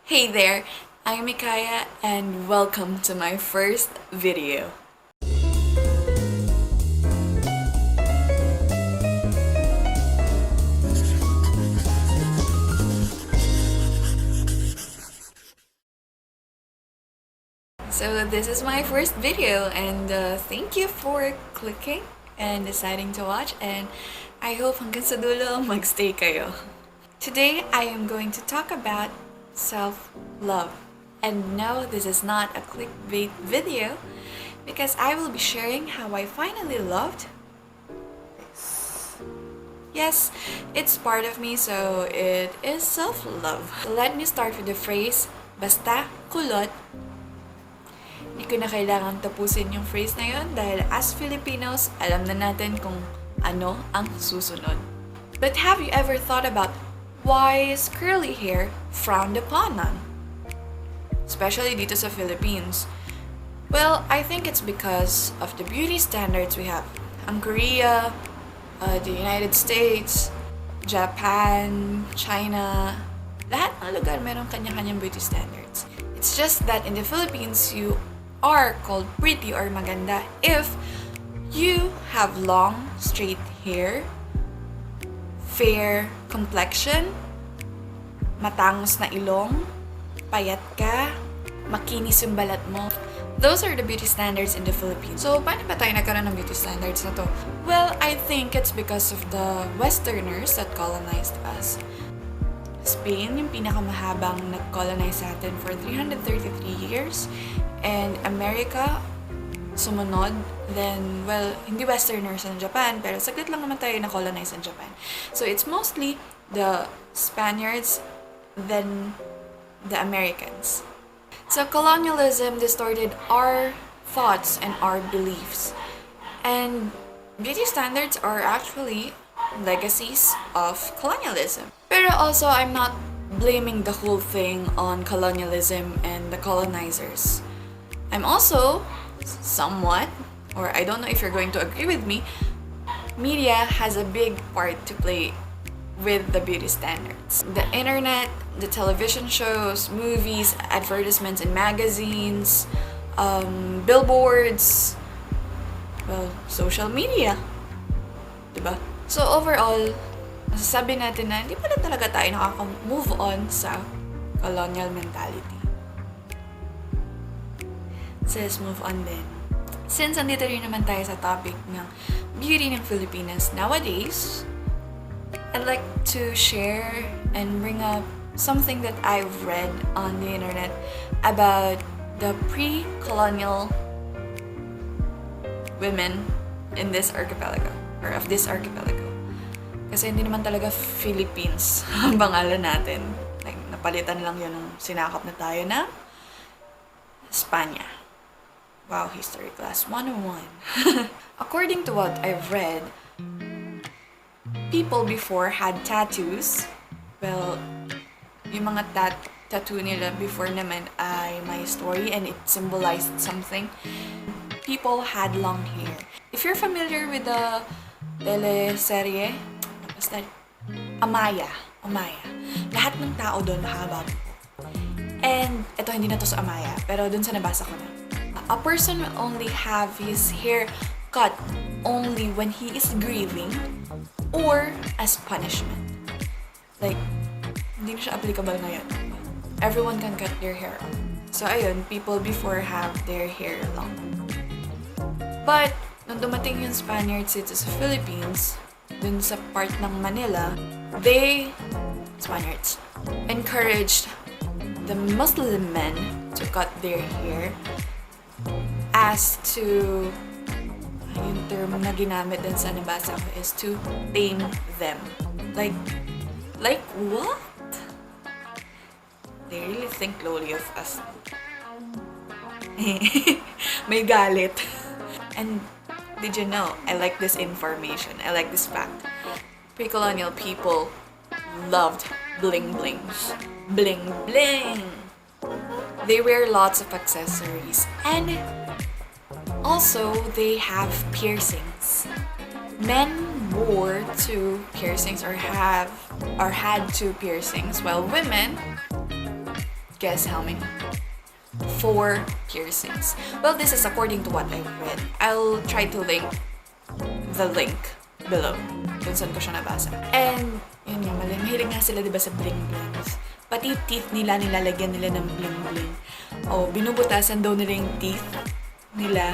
Hey there, I'm Migaya and welcome to my first video. So this is my first video and thank you for clicking and deciding to watch, and I hope hanggang sa dulo magstay kayo. Today I am going to talk about self-love. And no, this is not a clickbait video because I will be sharing how I finally loved this. Yes, it's part of me, so it is self-love. Let me start with the phrase, basta kulot. Hindi ko na kailangan tapusin yung phrase na yun dahil as Filipinos, alam na natin kung ano ang susunod. But have you ever thought about why is curly hair frowned upon on? Especially dito sa Philippines. Well, I think it's because of the beauty standards we have. Ang Korea, the United States, Japan, China, lahat ng lugar meron kanya-kanyang beauty standards. It's just that in the Philippines, you are called pretty or maganda if you have long, straight hair, fair complexion, matangos na ilong, payat ka, makinis yung balat mo. Those are the beauty standards in the Philippines. So, paano ba tayo nagkaroon ng beauty standards na to? Well, I think it's because of the Westerners that colonized us. Spain, yung pinakamahabang nag-colonize sa atin for 333 years. And America, sumunod. Then, well, hindi Westerners in Japan, pero saglit lang naman tayo na-colonize in Japan. So, it's mostly the Spaniards, then the Americans. So, colonialism distorted our thoughts and our beliefs. And beauty standards are actually legacies of colonialism. Pero also, I'm not blaming the whole thing on colonialism and the colonizers. I'm also somewhat, or I don't know if you're going to agree with me, media has a big part to play with the beauty standards. The internet, the television shows, movies, advertisements in magazines, billboards, well, social media. Diba? So overall, masasabi natin na hindi pa na talaga tayo nakaka-move on sa colonial mentality. So let's move on then. Since andito rin naman tayo sa topic ng beauty ng Filipinas nowadays, I'd like to share and bring up something that I've read on the internet about the pre-colonial women in this archipelago, or of this archipelago. Kasi hindi naman talaga Philippines ang pangalan natin. Like, napalitan lang yun ng sinakop na tayo na Espanya. Wow, history class 101. According to what I've read, people before had tattoos. Well, yung mga tattoo nila before naman ay may story and it symbolized something. People had long hair. If you're familiar with the teleserye, basta Amaya. Lahat ng tao doon mahaba. And ito, hindi na to sa Amaya, pero doon sa nabasa ko na. A person will only have his hair cut only when he is grieving or as punishment. Like, hindi na siya applicable ngayon. Everyone can cut their hair off. So, ayun, people before have their hair long. But, nung dumating yung Spaniards dito sa Philippines, dun sa part ng Manila, Spaniards, encouraged the Muslim men to cut their hair as to, yung term na ginamit din sa nabasa ko is to tame them. Like what? They really think lowly of us. May galit. And did you know, I like this information. I like this fact. Pre-colonial people loved bling blings. Bling bling! They wear lots of accessories. And also, they have piercings. Men wore 2 piercings or had 2 piercings, while women guess how many? 4 piercings. Well, this is according to what I've read. I'll try to link the link below kung saan ko siya nabasa. And, yun nga, mahilig nga sila diba sa bling-blings. Pati teeth nila, nilalagyan nila ng bling-bling. O, binubutasan daw nila yung teeth nila.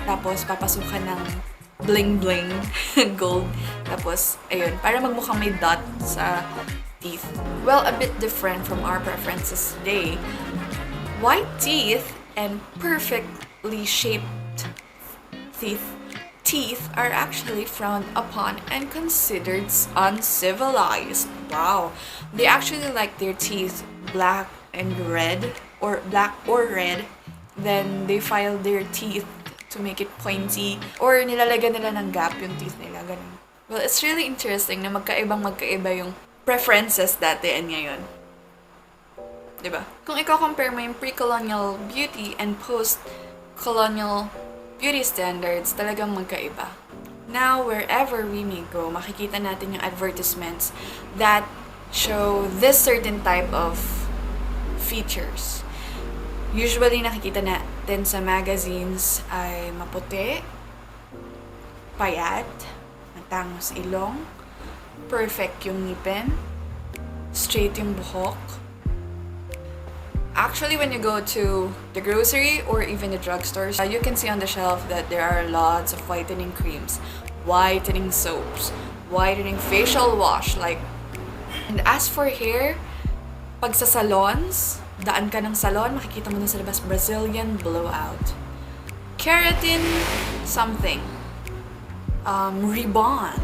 Tapos, papasukan ng bling-bling gold. Tapos, ayun, para magmukhang may dot sa teeth. Well, a bit different from our preferences today. White teeth and perfectly shaped teeth are actually frowned upon and considered uncivilized. Wow. They actually like their teeth black and red, or black or red. Then they file their teeth to make it pointy, or nilalagyan nila ng gap yung teeth nila, ganun. Well, it's really interesting na magkaiba yung preferences dati and ngayon. Diba? Kung i-compare mo yung pre-colonial beauty and post-colonial beauty standards, talagang magkaiba. Now, wherever we may go, makikita natin yung advertisements that show this certain type of features. Usually, nakikita natin sa magazines ay maputi, payat, matangos ilong, perfect yung ngipin, straight yung buhok. Actually, when you go to the grocery or even the drugstores, you can see on the shelf that there are lots of whitening creams, whitening soaps, whitening facial wash, like. And as for hair, pag sa salons, daan ka ng salon, makikita mo na sa labas, Brazilian blowout, keratin something, rebond,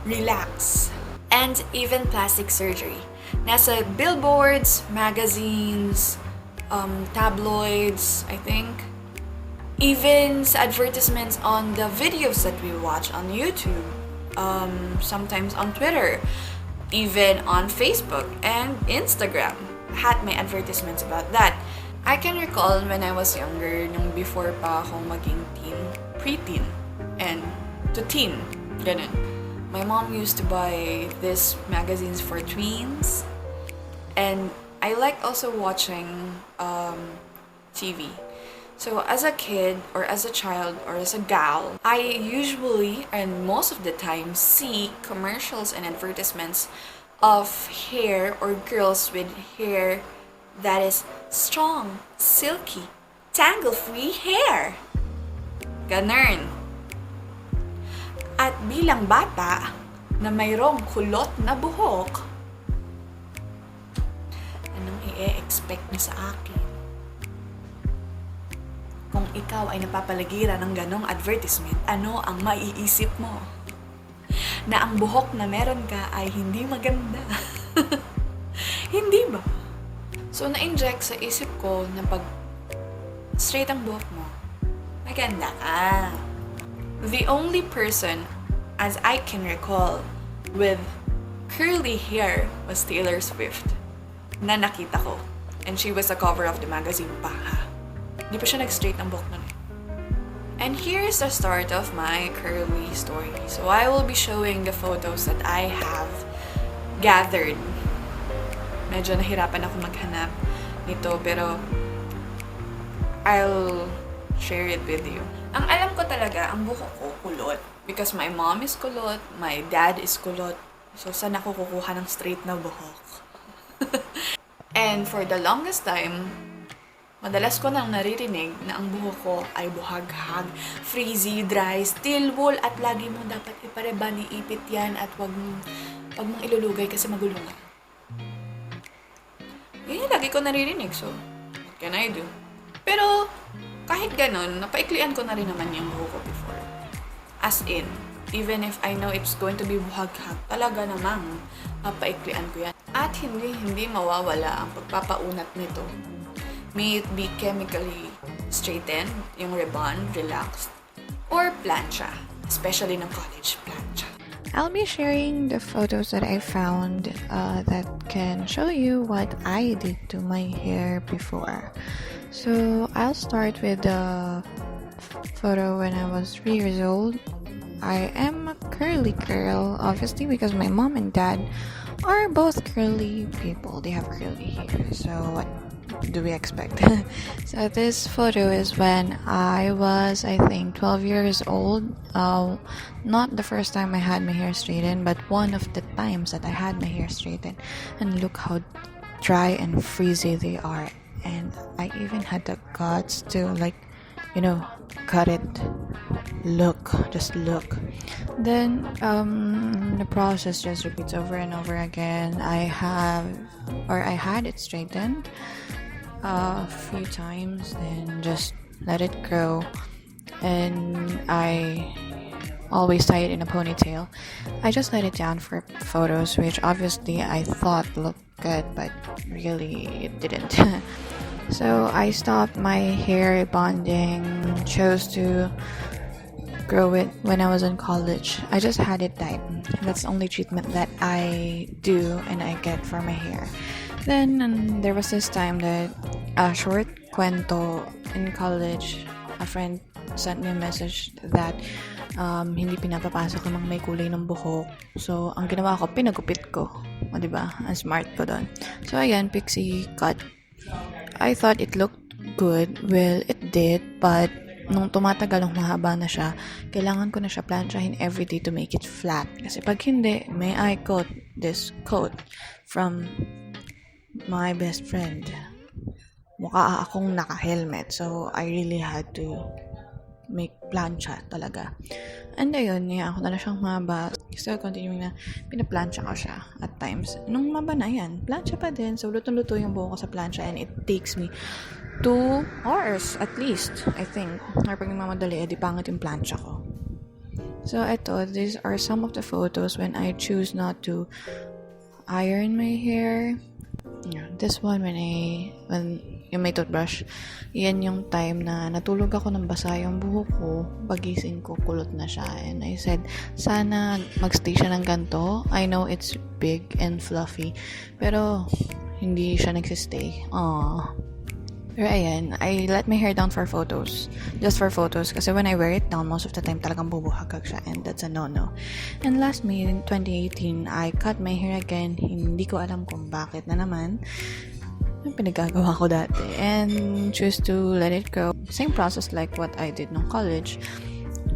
relax, and even plastic surgery. Nasa billboards, magazines, tabloids, I think. Even sa advertisements on the videos that we watch on YouTube, sometimes on Twitter, even on Facebook and Instagram. Had my advertisements about that. I can recall when I was younger, nung before pa akong maging teen, pre-teen, and to teen, ganun. My mom used to buy these magazines for tweens, and I liked also watching TV. So as a kid, or as a child, or as a gal, I usually, and most of the time, see commercials and advertisements of hair or girls with hair that is strong, silky, tangle-free hair. Ganun. At bilang bata na mayroong kulot na buhok, anong i-expect mo sa akin? Kung ikaw ay napapaligiran ng ganong advertisement, ano ang maiisip mo? Na ang buhok na meron ka ay hindi maganda. Hindi ba? So, na-inject sa isip ko na pag straight ang buhok mo, maganda ka. The only person, as I can recall, with curly hair was Taylor Swift, na nakita ko. And she was a cover of the magazine pa, ha? Di pa siya nag-straight ng buhok nun eh. And here's the start of my curly story. So I will be showing the photos that I have gathered. Medyo nahirapan ako maghanap nito, pero I'll share it with you. Ang alam ko talaga, ang buhok ko kulot. Because my mom is kulot, my dad is kulot. So saan ako kukuha ng straight na buhok? And for the longest time, madalas ko nang naririnig na ang buhok ko ay buhaghag, frizzy, dry, still wool, at lagi mo dapat ipareban, iipit yan, at wag mong ilulugay kasi magulong ka. Yan yung lagi ko naririnig, so what can I do? Pero kahit ganun, napaiklian ko na rin naman yung buhok ko before. As in, even if I know it's going to be buhaghag, talaga namang napaiklian ko yan. At hindi mawawala ang pagpapaunat nito. May it be chemically straightened, yung rebond, relaxed, or plancha, especially ng college plancha. I'll be sharing the photos that I found that can show you what I did to my hair before. So I'll start with the photo when I was 3 years old. I am a curly girl, obviously, because my mom and dad are both curly people. They have curly hair. So do we expect? So this photo is when I was, I think, 12 years old. Not the first time I had my hair straightened, but one of the times that I had my hair straightened. And look how dry and frizzy they are. And I even had the guts to, like, cut it. Just look. Then the process just repeats over and over again. I had it straightened a few times, then just let it grow, and I always tie it in a ponytail. I just let it down for photos, which obviously I thought looked good, but really it didn't. So I stopped my hair bonding, chose to grow it when I was in college. I just had it dyed. That's the only treatment that I do and I get for my hair. Then there was this time that a short kwento in college, a friend sent me a message that hindi pinapapasok ng may kulay ng buhok. So, ang ginawa ko, pinagupit ko. O, diba? Ang smart ko doon. So, ayan, pixie cut. I thought it looked good. Well, it did, but nung tumatagal, nung mahaba na siya, kailangan ko na siya planchahin everyday to make it flat. Kasi pag hindi, may I quote this quote from my best friend. Mukha akong naka-helmet. So, I really had to make plancha talaga. And ayun, ako na siyang mahaba. Still continuing na pinaplancha ko siya at times. Nung maba na yan, plancha pa din. So, lutong-luto yung buhok ko sa plancha and it takes me 2 hours at least, I think. Or pag nagmamadali, edi pangit yung plancha ko. So, these are some of the photos when I choose not to iron my hair. Yeah, this one when yung may toothbrush, yan yung time na natulog ako ng basa yung buhok ko, pagising ko kulot na siya, and I said sana magstay siya ng ganito. I know it's big and fluffy, pero hindi siya nagsistay. Pero ayan, I let my hair down for photos. Just for photos. Kasi when I wear it down, most of the time talagang bubuhagag siya. And that's a no-no. And last May, in 2018, I cut my hair again. Hindi ko alam kung bakit na naman. Yung pinagagawa ko dati. And choose to let it go. Same process like what I did nung college.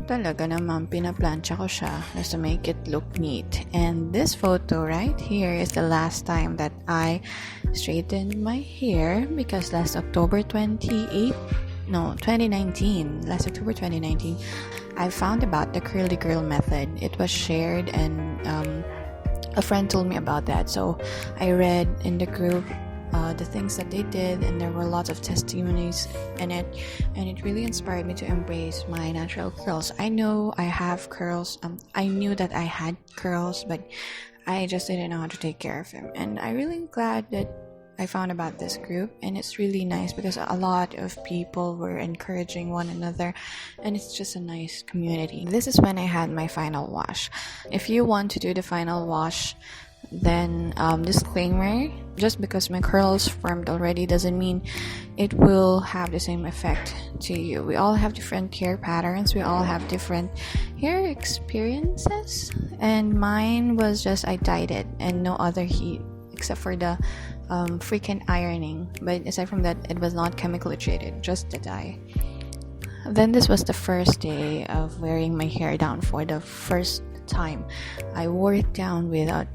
Talaga naman, pinaplancha ko siya just to make it look neat. And this photo right here is the last time that I straightened my hair because last October 2019, I found about the curly girl method. It was shared and a friend told me about that. So I read in the group the things that they did, and there were lots of testimonies in it, and it really inspired me to embrace my natural curls. I know I have curls. I knew that I had curls, but I just didn't know how to take care of them. And I'm really glad that I found about this group, and it's really nice because a lot of people were encouraging one another, and it's just a nice community. This is when I had my final wash. If you want to do the final wash, then disclaimer, just because my curls formed already doesn't mean it will have the same effect to you. We all have different hair patterns, we all have different hair experiences, and mine was just I dyed it and no other heat except for the freaking ironing. But aside from that, it was not chemically treated, just the dye. Then this was the first day of wearing my hair down for the first time. I wore it down without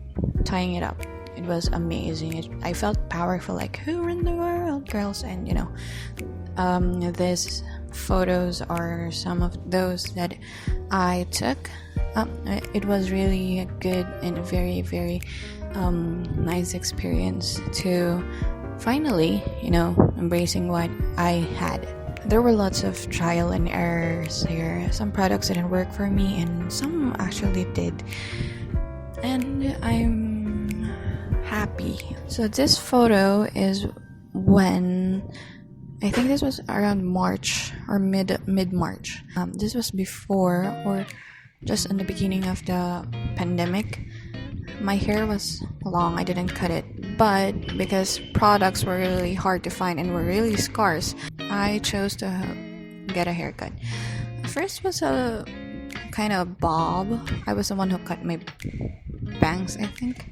tying it up. It was amazing. I felt powerful, like who in the world, girls. And these photos are some of those that I took. It was really a good and very, very nice experience to finally, embracing what I had. There were lots of trial and errors here. Some products didn't work for me and some actually did. And I'm happy. So this photo is when I think this was around March or mid-March. This was before or just in the beginning of the pandemic. My hair was long, I didn't cut it, but because products were really hard to find and were really scarce, I chose to get a haircut. First was a kind of bob. I was the one who cut my bangs, I think.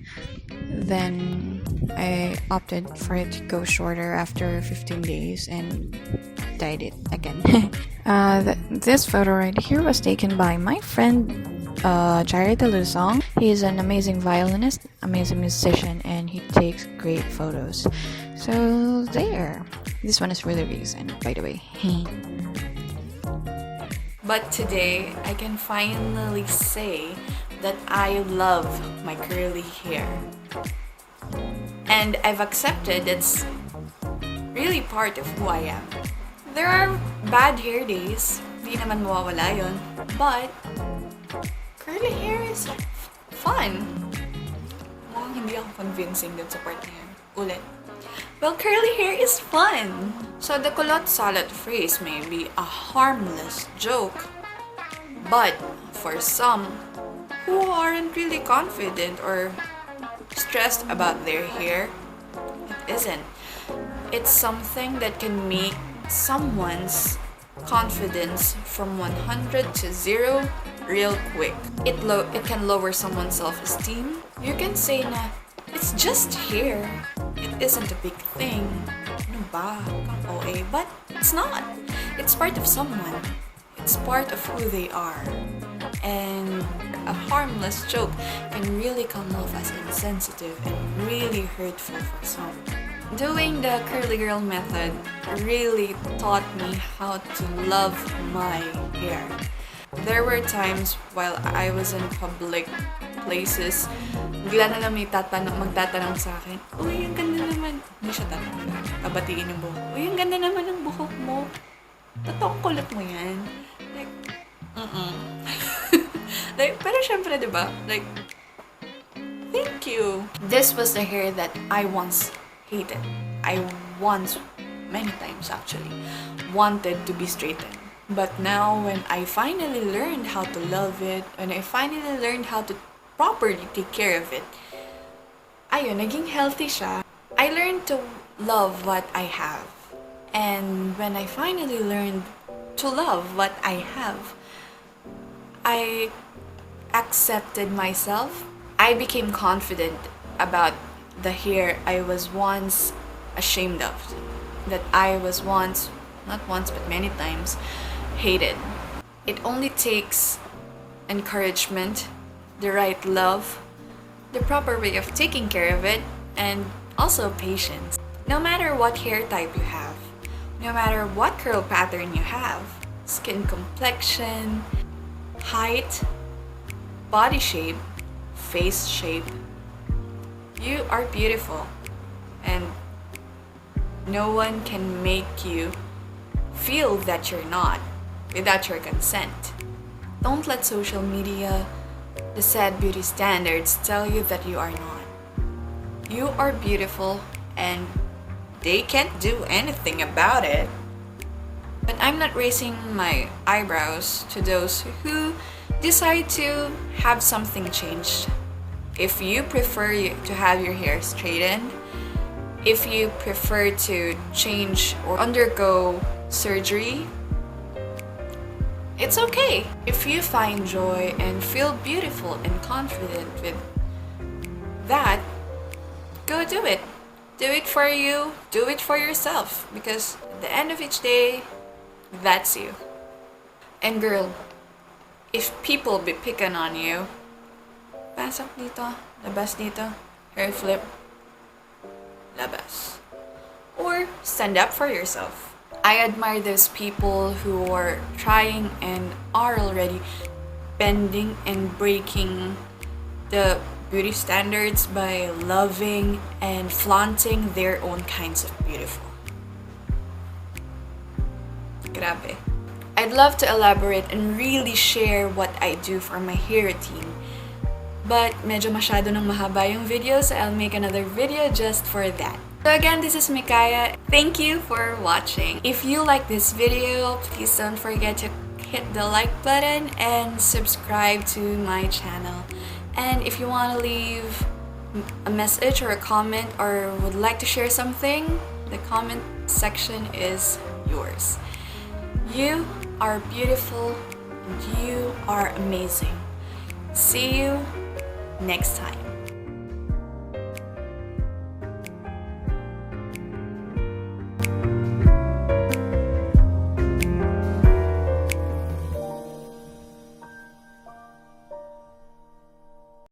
Then I opted for it to go shorter after 15 days and dyed it again. This photo right here was taken by my friend Jared Delusong. He is an amazing violinist, amazing musician, and he takes great photos. So there. This one is really recent, by the way. But today, I can finally say that I love my curly hair. And I've accepted it's really part of who I am. There are bad hair days, di naman mawawala yun. But curly hair is fun. Mukhang hindi ako convincing dun sa part na yun. Ulit. Well, curly hair is fun. So the kulot salad phrase may be a harmless joke. But for some who aren't really confident or stressed about their hair, it isn't. It's something that can make someone's confidence from 100 to 0 real quick. It can lower someone's self-esteem. You can say na, it's just hair. It isn't a big thing. Ano ba? Kang OA. But it's not. It's part of someone. It's part of who they are. And a harmless joke can really come off as insensitive and really hurtful for some. Doing the curly girl method really taught me how to love my hair. There were times while I was in public places, bigla na lang may magtatanong sa akin, uy, ang ganda naman. Hindi siya tatanong. Kabatiin yung buhok. Uy, ang ganda naman ng buhok mo. Totoong kulot mo yan. Like, like, pero syempre, diba? Like, thank you. This was the hair that I once hated. I once, many times actually, wanted to be straightened. But now, when I finally learned how to love it, when I finally learned how to properly take care of it, ayun, naging healthy siya. I learned to love what I have. And when I finally learned to love what I have, I accepted myself. I became confident about the hair I was once ashamed of, that I was once, not once but many times, hated. It only takes encouragement, the right love, the proper way of taking care of it, and also patience. No matter what hair type you have, no matter what curl pattern you have, skin complexion, height, body shape, face shape, you are beautiful, and no one can make you feel that you're not without your consent. Don't let social media, the sad beauty standards tell you that you are not. You are beautiful and they can't do anything about it. But I'm not raising my eyebrows to those who decide to have something changed. If you prefer to have your hair straightened, if you prefer to change or undergo surgery, it's okay. If you find joy and feel beautiful and confident with that, go do it. Do it for you, do it for yourself, because at the end of each day, that's you. And girl, if people be picking on you, pasok dito, labas dito, hair flip, labas. Or stand up for yourself. I admire those people who are trying and are already bending and breaking the beauty standards by loving and flaunting their own kinds of beautiful. Grabe. I'd love to elaborate and really share what I do for my hair routine. But medyo masyado nang mahaba yung video, so I'll make another video just for that. So again, this is Migaya. Thank you for watching. If you like this video, please don't forget to hit the like button and subscribe to my channel. And if you want to leave a message or a comment or would like to share something, the comment section is yours. You are beautiful and you are amazing. See you next time.